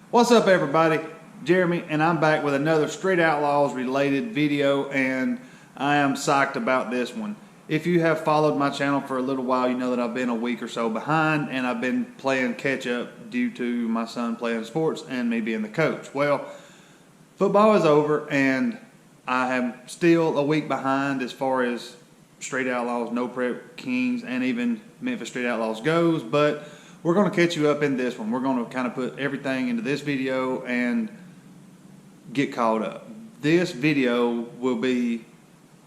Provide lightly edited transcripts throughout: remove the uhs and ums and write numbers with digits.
What's up, everybody? Jeremy, and I'm back with another Street Outlaws related video, and I am psyched about this one. If you have followed my channel for a little while, you know that I've been a week or so behind, and I've been playing catch up due to my son playing sports and me being the coach. Well, football is over, and I am still a week behind as far as Street Outlaws, No Prep Kings, and even Memphis Street Outlaws goes, but we're going to catch you up in this one. We're going to kind of put everything into this video and get caught up. This video will be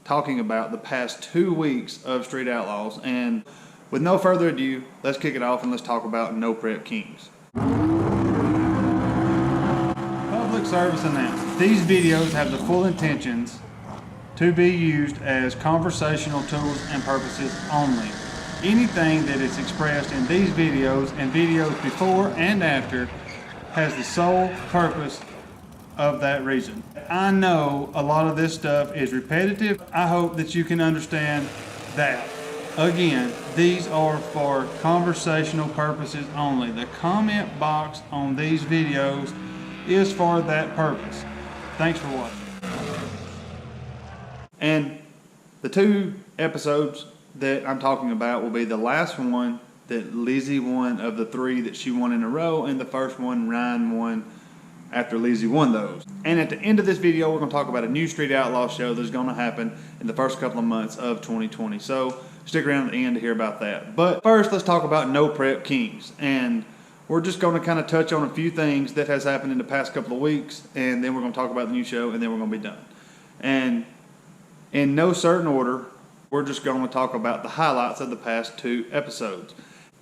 talking about the past 2 weeks of Street Outlaws, and with no further ado, let's kick it off and let's talk about No Prep Kings. Public service announcement. These videos have the full intentions to be used as conversational tools and purposes only. Anything that is expressed in these videos and videos before and after has the sole purpose of that reason. I know a lot of this stuff is repetitive. I hope that you can understand that. Again, these are for conversational purposes only. The comment box on these videos is for that purpose. Thanks for watching. And the 2 episodes that I'm talking about will be the last one that Lizzie won of the 3 that she won in a row, and the first one Ryan won after Lizzie won those. And at the end of this video, we're going to talk about a new Street Outlaw show that's going to happen in the first couple of months of 2020. So stick around at the end to hear about that. But first, let's talk about No Prep Kings. And we're just going to kind of touch on a few things that has happened in the past couple of weeks, and then we're going to talk about the new show, and then we're going to be done. And in no certain order, we're just going to talk about the highlights of the past 2 episodes.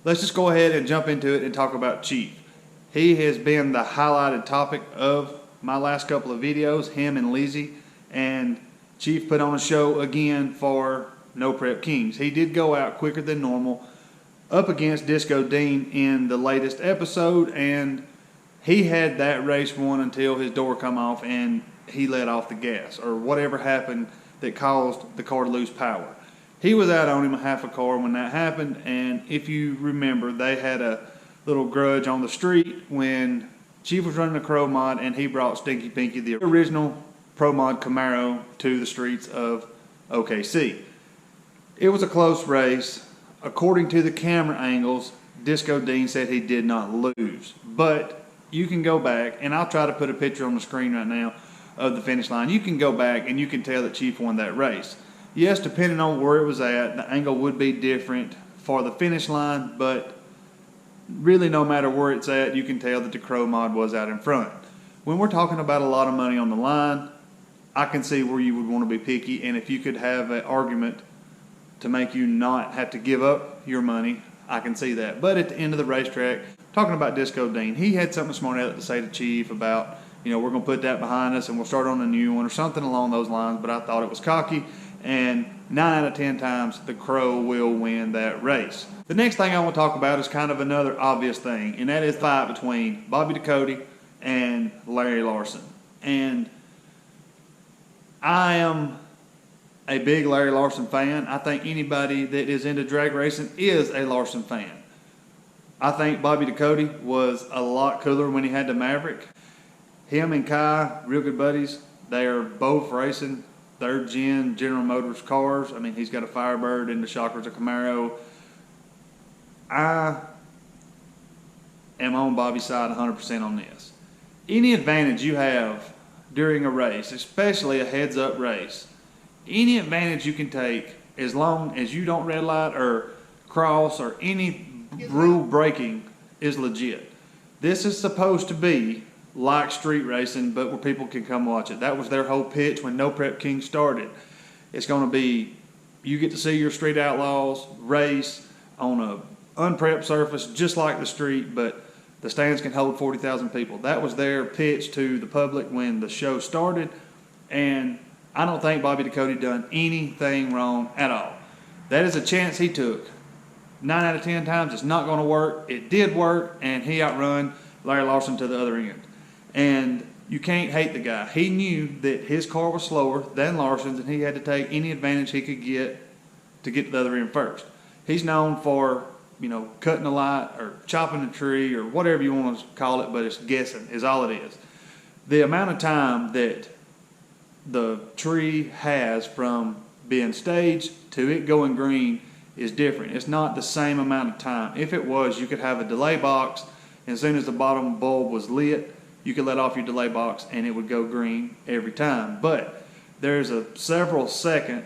Let's just go ahead and jump into it and talk about Chief. He has been the highlighted topic of my last couple of videos, him and Lizzie, and Chief put on a show again for No Prep Kings. He did go out quicker than normal up against Disko Dean in the latest episode, and he had that race won until his door come off and he let off the gas, or whatever happened that caused the car to lose power. He was out on him a half a car when that happened, and if you remember, they had a little grudge on the street when Chief was running a Crow mod and he brought Stinky Pinky, the original Pro Mod Camaro, to the streets of OKC. It was a close race. According to the camera angles, Disko Dean said he did not lose. But you can go back, and I'll try to put a picture on the screen right now of the finish line. You can go back and you can tell that Chief won that race. Yes, depending on where it was at, the angle would be different for the finish line, but really no matter where it's at, you can tell that the Crow mod was out in front. When we're talking about a lot of money on the line, I can see where you would want to be picky, and if you could have an argument to make you not have to give up your money, I can see that. But at the end of the racetrack, talking about Disko Dean, he had something smart aleck to say to Chief about, you know, we're going to put that behind us and we'll start on a new one or something along those lines, but I thought it was cocky, and 9 out of 10 times the Crow will win that race. The next thing I want to talk about is kind of another obvious thing, and that is the fight between Bobby Ducote and Larry Larson. And I am a big Larry Larson fan. I think anybody that is into drag racing is a Larson fan. I think Bobby Ducote was a lot cooler when he had the Maverick. Him and Kai, real good buddies. They are both racing 3rd gen General Motors cars. I mean, he's got a Firebird and the Shocker's a Camaro. I am on Bobby's side 100% on this. Any advantage you have during a race, especially a heads-up race, any advantage you can take as long as you don't red light or cross or any rule breaking is legit. This is supposed to be like street racing, but where people can come watch it. That was their whole pitch when No Prep King started. It's going to be, you get to see your Street Outlaws race on a unprepped surface just like the street, but the stands can hold 40,000 people. That was their pitch to the public when the show started, and I don't think Bobby Ducote done anything wrong at all. That is a chance he took. 9 out of 10 times it's not going to work. It did work, and he outrun Larry Larson to the other end. And you can't hate the guy. He knew that his car was slower than Larson's, and he had to take any advantage he could get to the other end first. He's known for cutting a light or chopping a tree or whatever you want to call it, but it's guessing is all it is. The amount of time that the tree has from being staged to it going green is different. It's not the same amount of time. If it was, you could have a delay box, and as soon as the bottom bulb was lit, you could let off your delay box and it would go green every time. But there's a several second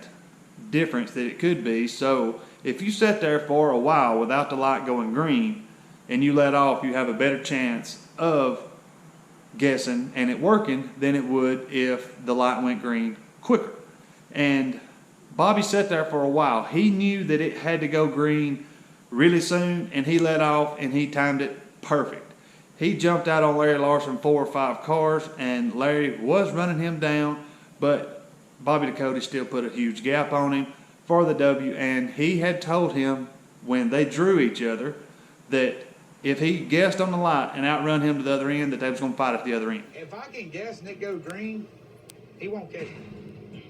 difference that it could be. So if you sit there for a while without the light going green and you let off, you have a better chance of guessing and it working than it would if the light went green quicker. And Bobby sat there for a while. He knew that it had to go green really soon, and he let off and he timed it perfect. He jumped out on Larry Larson 4 or 5 cars, and Larry was running him down, but Bobby Ducote still put a huge gap on him for the W, and he had told him when they drew each other that if he guessed on the light and outrun him to the other end, that they was going to fight at the other end. If I can guess and it go green, he won't catch me.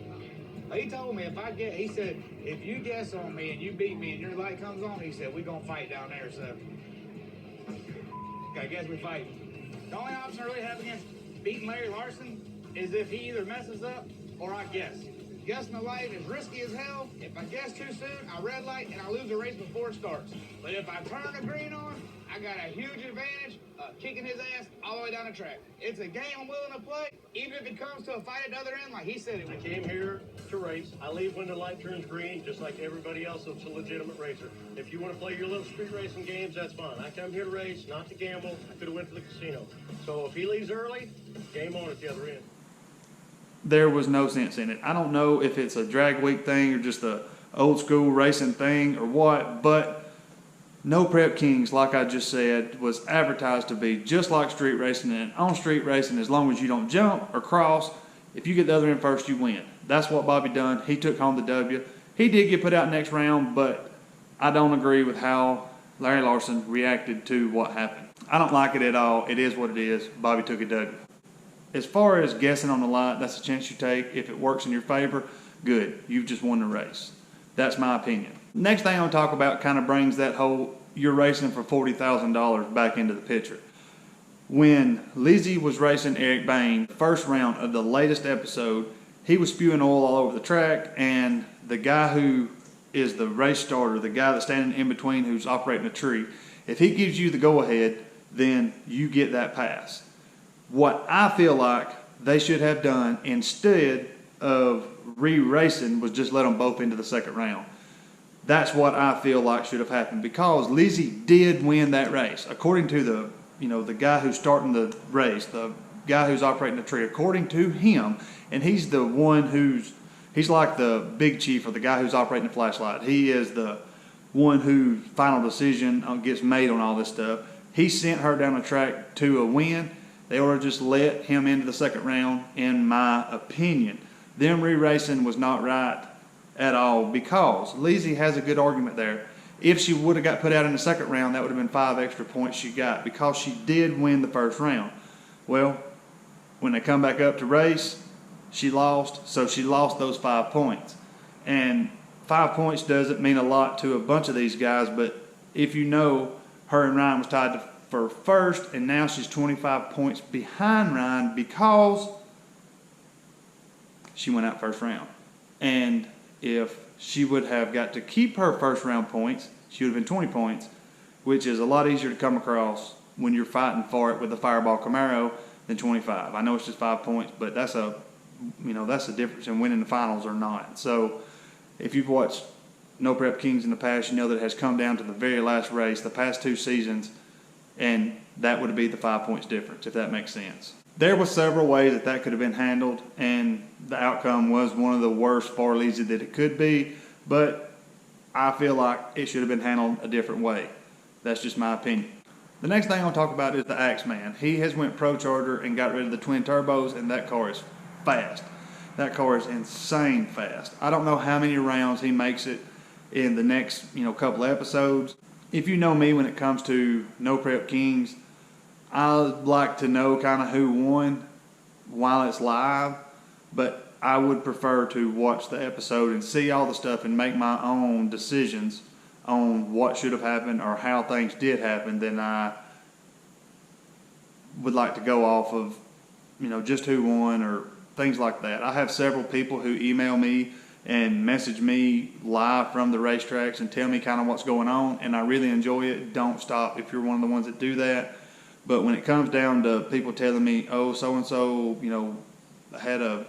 He told me he said, if you guess on me and you beat me and your light comes on, he said, we're going to fight down there, so I guess we fight. The only option I really have against beating Larry Larson is if he either messes up or I guess. Guessing the light is risky as hell. If I guess too soon, I red light and I lose the race before it starts. But if I turn the green on, I got a huge advantage kicking his ass all the way down the track. It's a game I'm willing to play, even if it comes to a fight at the other end like he said it would. I came here to race. I leave when the light turns green, just like everybody else that's a legitimate racer. If you want to play your little street racing games, that's fine. I come here to race, not to gamble. I could have went to the casino. So if he leaves early, game on at the other end. There was no sense in it. I don't know if it's a drag week thing or just a old school racing thing or what, but No Prep Kings, like I just said, was advertised to be just like street racing. And on street racing, as long as you don't jump or cross, if you get the other end first, you win. That's what Bobby done. He took home the W. He did get put out next round, but I don't agree with how Larry Larson reacted to what happened. I don't like it at all. It is what it is. Bobby took a W. As far as guessing on the light, that's a chance you take. If it works in your favor, good. You've just won the race. That's my opinion. Next thing I want to talk about kind of brings that whole you're racing for $40,000 back into the picture. When Lizzie was racing Eric Bain, the first round of the latest episode, he was spewing oil all over the track, and the guy who is the race starter, the guy that's standing in between who's operating a tree, if he gives you the go-ahead, then you get that pass. What I feel like they should have done instead of re-racing was just let them both into the second round. That's what I feel like should have happened, because Lizzie did win that race. According to the guy who's starting the race, the guy who's operating the tree, according to him, and he's the one he's like the big chief or the guy who's operating the flashlight. He is the one who final decision gets made on all this stuff. He sent her down the track to a win. They ought to just let him into the second round, in my opinion. Them re-racing was not right at all, because Lizzie has a good argument there. If she would have got put out in the second round, that would have been 5 extra points she got, because she did win the first round. Well, when they come back up to race, she lost, so she lost those 5 points. And 5 points doesn't mean a lot to a bunch of these guys, but if you know, her and Ryan was tied for first, and now she's 25 points behind Ryan because she went out first round. And if she would have got to keep her first round points, she would have been 20 points, which is a lot easier to come across when you're fighting for it with a Fireball Camaro than 25. I know it's just 5 points, but that's a difference in winning the finals or not. So if you've watched No Prep Kings in the past, you know that it has come down to the very last race, the past 2 seasons, and that would be the 5 points difference, if that makes sense. There were several ways that could have been handled, and the outcome was one of the worst for Lizzie that it could be, but I feel like it should have been handled a different way. That's just my opinion. The next thing I'll talk about is the Axman. He has went pro charger and got rid of the twin turbos, and that car is fast. That car is insane fast. I don't know how many rounds he makes it in the next couple episodes. If you know me when it comes to No Prep Kings, I like to know kind of who won while it's live, but I would prefer to watch the episode and see all the stuff and make my own decisions on what should have happened or how things did happen than I would like to go off of, just who won or things like that. I have several people who email me and message me live from the racetracks and tell me kind of what's going on, and I really enjoy it. Don't stop if you're one of the ones that do that. But when it comes down to people telling me, oh, so-and-so, had a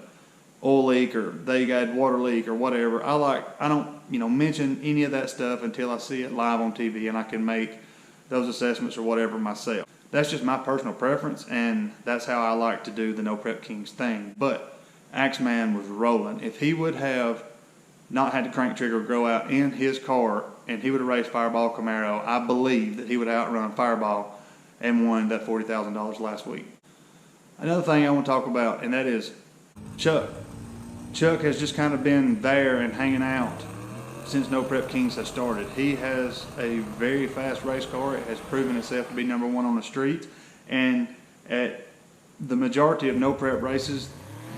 oil leak or they got water leak or whatever, I don't, mention any of that stuff until I see it live on TV and I can make those assessments or whatever myself. That's just my personal preference, and that's how I like to do the No Prep Kings thing. But Axman was rolling. If he would have not had the crank trigger grow out in his car and he would have raced Fireball Camaro, I believe that he would have outrun Fireball and won that $40,000 last week. Another thing I want to talk about, and that is Chuck. Chuck has just kind of been there and hanging out since No Prep Kings has started. He has a very fast race car. It has proven itself to be number one on the street. And at the majority of No Prep races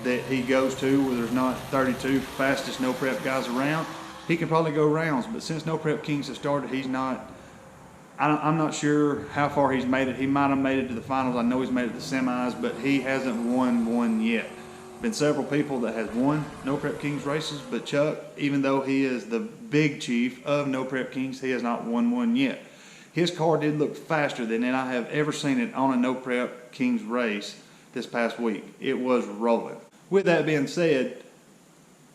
that he goes to, where there's not 32 fastest No Prep guys around, he can probably go rounds. But since No Prep Kings has started, he's not, I'm not sure how far he's made it. He might have made it to the finals. I know he's made it to the semis, but he hasn't won one yet. Been several people that has won No Prep Kings races, but Chuck, even though he is the big chief of No Prep Kings, he has not won one yet. His car did look faster than I have ever seen it on a No Prep Kings race this past week. It was rolling. With that being said,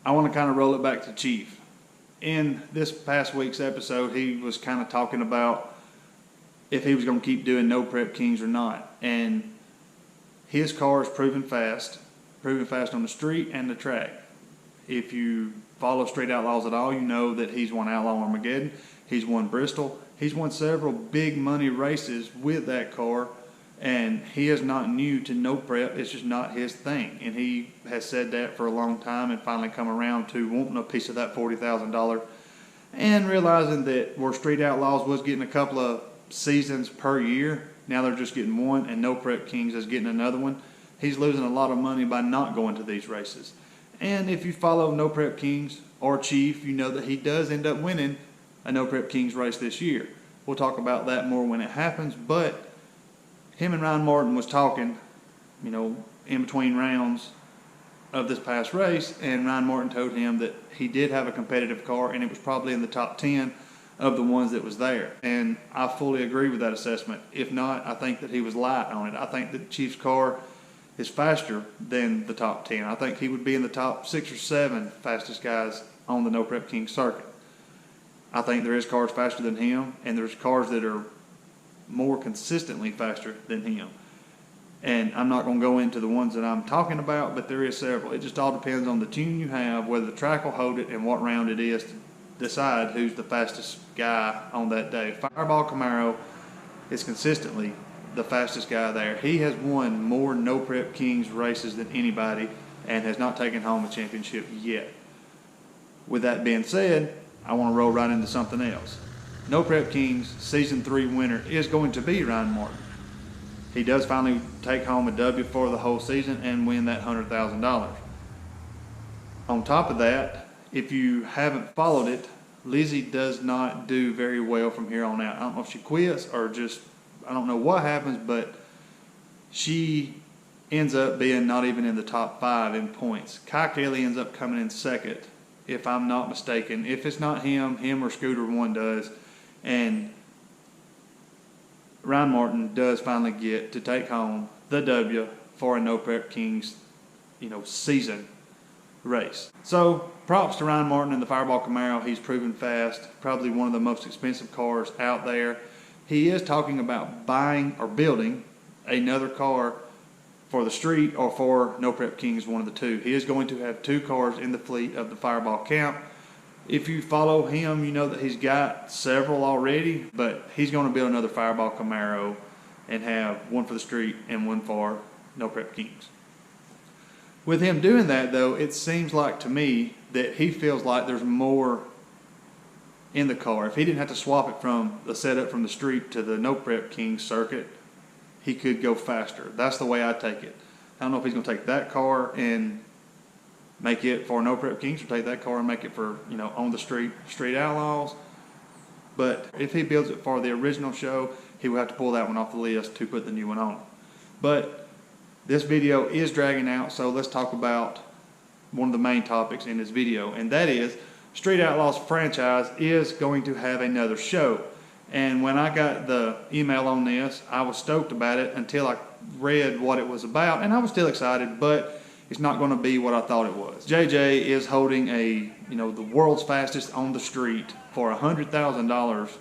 I want to kind of roll it back to Chief. In this past week's episode, he was kind of talking about if he was going to keep doing No Prep Kings or not. And his car is proven fast on the street and the track. If you follow Street Outlaws at all, you know that he's won Outlaw Armageddon, he's won Bristol, he's won several big money races with that car, and he is not new to No Prep. It's just not his thing, and he has said that for a long time and finally come around to wanting a piece of that $40,000 and realizing that where Street Outlaws was getting a couple of seasons per year, now they're just getting one, and No Prep Kings is getting another one. He's losing a lot of money by not going to these races. And if you follow No Prep Kings or Chief, you know that he does end up winning a No Prep Kings race this year. We'll talk about that more when it happens, but him and Ryan Martin was talking, in between rounds of this past race, and Ryan Martin told him that he did have a competitive car and it was probably in the top 10 of the ones that was there. And I fully agree with that assessment. If not, I think that he was light on it. I think that Chief's car is faster than the top 10. I think he would be in the top 6 or 7 fastest guys on the No Prep King circuit. I think there is cars faster than him, and there's cars that are more consistently faster than him. And I'm not going to go into the ones that I'm talking about, but there is several. It just all depends on the tune you have, whether the track will hold it, and what round it is to decide who's the fastest guy on that day. Fireball Camaro is consistently the fastest guy there. He has won more No Prep Kings races than anybody and has not taken home a championship yet. With that being said, I want to roll right into something else. No Prep Kings Season 3 winner is going to be Ryan Martin. He does finally take home a W for the whole season and win that $100,000. On top of that, if you haven't followed it, Lizzie does not do very well from here on out. I don't know if she quits or just, I don't know what happens, but she ends up being not even in the top 5 in points. Kai Kelly ends up coming in second, if I'm not mistaken. If it's not him or Scooter one does. And Ryan Martin does finally get to take home the W for a No Prep Kings, season race. So props to Ryan Martin and the Fireball Camaro. He's proven fast, probably one of the most expensive cars out there. He is talking about buying or building another car for the street or for No Prep Kings, one of the two. He is going to have 2 cars in the fleet of the Fireball camp. If you follow him, you know that he's got several already, but he's going to build another Fireball Camaro and have one for the street and one for No Prep Kings. With him doing that, though, it seems like to me that he feels like there's more in the car. If he didn't have to swap it from the setup from the street to the No Prep Kings circuit, he could go faster. That's the way I take it. I don't know if he's going to take that car and make it for No Prep Kings or take that car and make it for, on the street Outlaws. But if he builds it for the original show, he will have to pull that one off the list to put the new one on. But this video is dragging out, so let's talk about one of the main topics in this video, and that is Street Outlaws franchise is going to have another show. And when I got the email on this, I was stoked about it until I read what it was about, and I was still excited, but it's not going to be what I thought it was. JJ is holding the world's fastest on the street for $100,000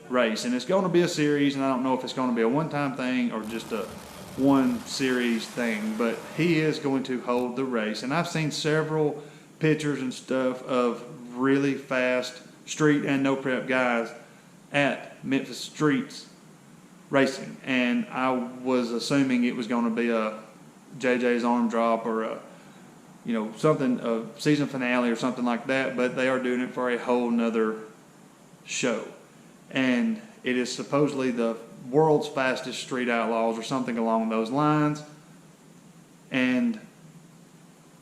race, and it's going to be a series, and I don't know if it's going to be a one-time thing or just a one series thing, but he is going to hold the race. And I've seen several pictures and stuff of really fast street and no prep guys at Memphis Streets racing, and I was assuming it was going to be a JJ's arm drop or a season finale or something like that, but they are doing it for a whole nother show, and it is supposedly the world's fastest street outlaws or something along those lines. And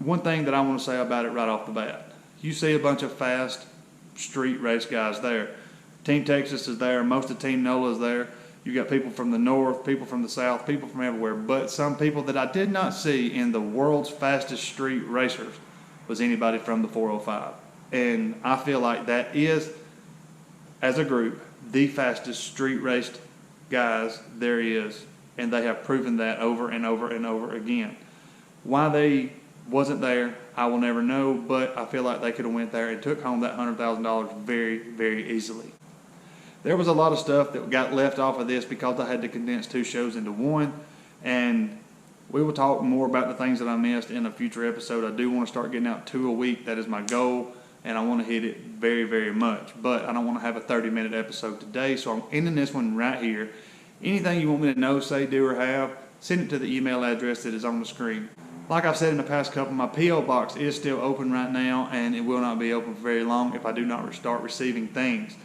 one thing that I want to say about it right off the bat, you see a bunch of fast street race guys there. Team Texas is there, most of Team NOLA is there. You got people from the north, people from the south, people from everywhere, but some people that I did not see in the world's fastest street racers was anybody from the 405. And I feel like that is, as a group, the fastest street raced guys there is, and they have proven that over and over and over again. Why they wasn't there, I will never know, but I feel like they could have went there and took home that $100,000 very, very easily. There was a lot of stuff that got left off of this because I had to condense two shows into one, and we will talk more about the things that I missed in a future episode. I do want to start getting out 2 a week. That is my goal, and I want to hit it very, very much. But I don't want to have a 30-minute episode today, so I'm ending this one right here. Anything you want me to know, say, do, or have, send it to the email address that is on the screen. Like I've said in the past couple, my P.O. box is still open right now, and it will not be open for very long if I do not start receiving things.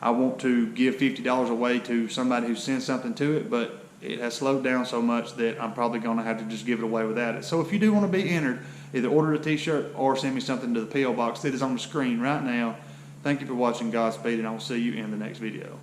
I want to give $50 away to somebody who sends something to it, but it has slowed down so much that I'm probably going to have to just give it away without it. So if you do want to be entered, either order a t-shirt or send me something to the P.O. box that is on the screen right now. Thank you for watching. Godspeed, and I will see you in the next video.